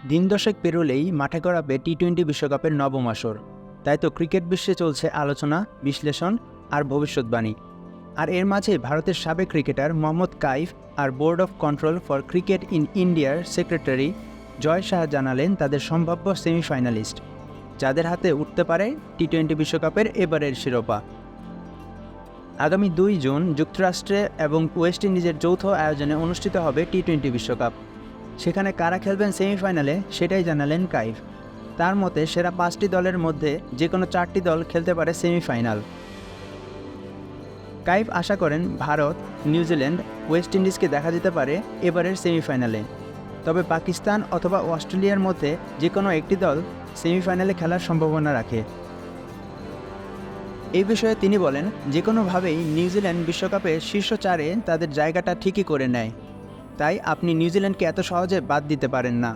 দিন দশেক পেরোলেই মাঠে গড়াবে টি-20 বিশ্বকাপের নবম আসর। তাই তো ক্রিকেট বিশ্বে চলছে আলোচনা, বিশ্লেষণ আর ভবিষ্যৎবাণী। আর এর মাঝে ভারতের সাবেক ক্রিকেটার মোহাম্মদ কাইফ আর board of control for cricket in ইন্ডিয়ার সেক্রেটারি জয় শাহ জানালেন তাদের সম্ভাব্য সেমিফাইনালিস্ট, যাদের হাতে উঠতে পারে টি-20 বিশ্বকাপের এবারের শিরোপা। আগামী 2 জুন যুক্তরাষ্ট্রে এবং ওয়েস্ট ইন্ডিজের যৌথ আয়োজনে অনুষ্ঠিত হবে টি-20 বিশ্বকাপ। সেখানে কারা খেলবেন সেমিফাইনালে সেটাই জানালেন কাইফ। তার মতে সেরা 5টি দলের মধ্যে যে কোনো 4টি দল খেলতে পারে সেমিফাইনাল। কাইফ আশা করেন ভারত, নিউজিল্যান্ড, ওয়েস্ট ইন্ডিজকে দেখা যেতে পারে এবারের সেমিফাইনালে। তবে পাকিস্তান অথবা অস্ট্রেলিয়ার মধ্যে যে কোনো একটি দল সেমিফাইনালে খেলার সম্ভাবনা রাখে। এই বিষয়ে তিনি বলেন, যে কোনোভাবেই নিউজিল্যান্ড বিশ্বকাপে শীর্ষ 4-এ তাদের জায়গাটা ঠিকই করে নেয়। তাই আপনি নিউজিল্যান্ডকে এত সহজে বাদ দিতে পারেন না।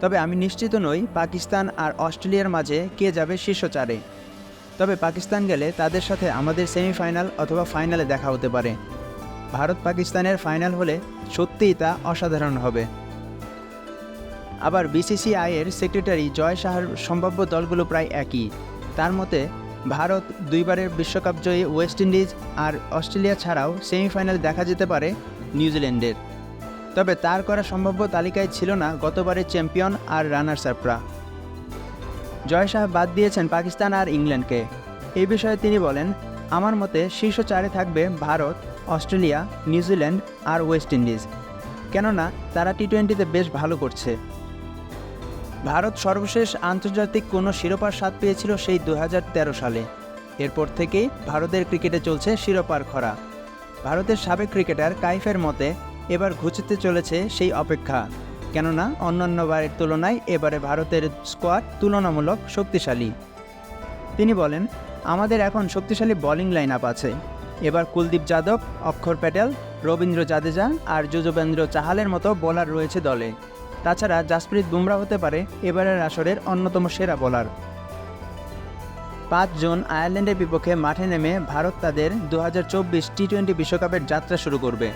তবে আমি নিশ্চিত নই পাকিস্তান আর অস্ট্রেলিয়ার মাঝে কে যাবে শীর্ষ 4-এ। তবে পাকিস্তান গেলে তাদের সাথে আমাদের সেমিফাইনাল অথবা ফাইনালে দেখা হতে পারে। ভারত পাকিস্তানের ফাইনাল হলে সত্যিই তা অসাধারণ হবে। আবার বিসিসিআইয়ের সেক্রেটারি জয় শাহর সম্ভাব্য দলগুলো প্রায় একই। তার মতে ভারত 2বারের বিশ্বকাপ জয়ী ওয়েস্ট ইন্ডিজ আর অস্ট্রেলিয়া ছাড়াও সেমিফাইনাল দেখা যেতে পারে নিউজিল্যান্ডের। তবে তার করা সম্ভাব্য তালিকায় ছিল না গতবারের চ্যাম্পিয়ন আর রানার্স আপরা। জয় শাহ বাদ দিয়েছেন পাকিস্তান আর ইংল্যান্ডকে। এই বিষয়ে তিনি বলেন, আমার মতে শীর্ষ 4-এ থাকবে ভারত, অস্ট্রেলিয়া, নিউজিল্যান্ড আর ওয়েস্ট ইন্ডিজ। কেননা তারা টি-20তে বেশ ভালো করছে। ভারত সর্বশেষ আন্তর্জাতিক কোনো শিরোপার স্বাদ পেয়েছিল সেই 2013 সালে। এরপর থেকেই ভারতের ক্রিকেটে চলছে শিরোপার খরা। ভারতের সাবেক ক্রিকেটার কাইফের মতে এবার ঘুচতে চলেছে সেই অপেক্ষা। কেননা অন্যান্যবারের তুলনায় এবারে ভারতের স্কোয়াড তুলনামূলক শক্তিশালী। তিনি বলেন, আমাদের এখন শক্তিশালী বোলিং লাইন আপ আছে। এবার কুলদীপ যাদব, অক্ষর প্যাটেল, রবীন্দ্র জাদেজা আর যুজবেন্দ্র চাহালের মতো বোলার রয়েছে দলে। তাছাড়া জাসপ্রীত বুমরা হতে পারে এবারের আসরের অন্যতম সেরা বোলার। 5 জুন আয়ারল্যান্ডের বিপক্ষে মাঠে নেমে ভারত তাদের 2024 টি-20 বিশ্বকাপের যাত্রা শুরু করবে।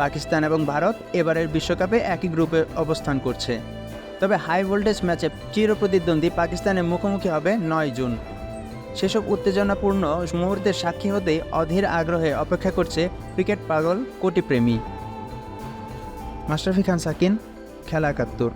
পাকিস্তান এবং ভারত এবারের বিশ্বকাপে একই গ্রুপে অবস্থান করছে। তবে হাই ভোল্টেজ ম্যাচে চিরপ্রতিদ্বন্দ্বী পাকিস্তানের মুখোমুখি হবে 9 জুন। সেসব উত্তেজনাপূর্ণ মুহূর্তের সাক্ষী হতেই অধীর আগ্রহে অপেক্ষা করছে ক্রিকেট পাগল কোটিপ্রেমী। মাশরাফি খান সাকিন, খেলা 71।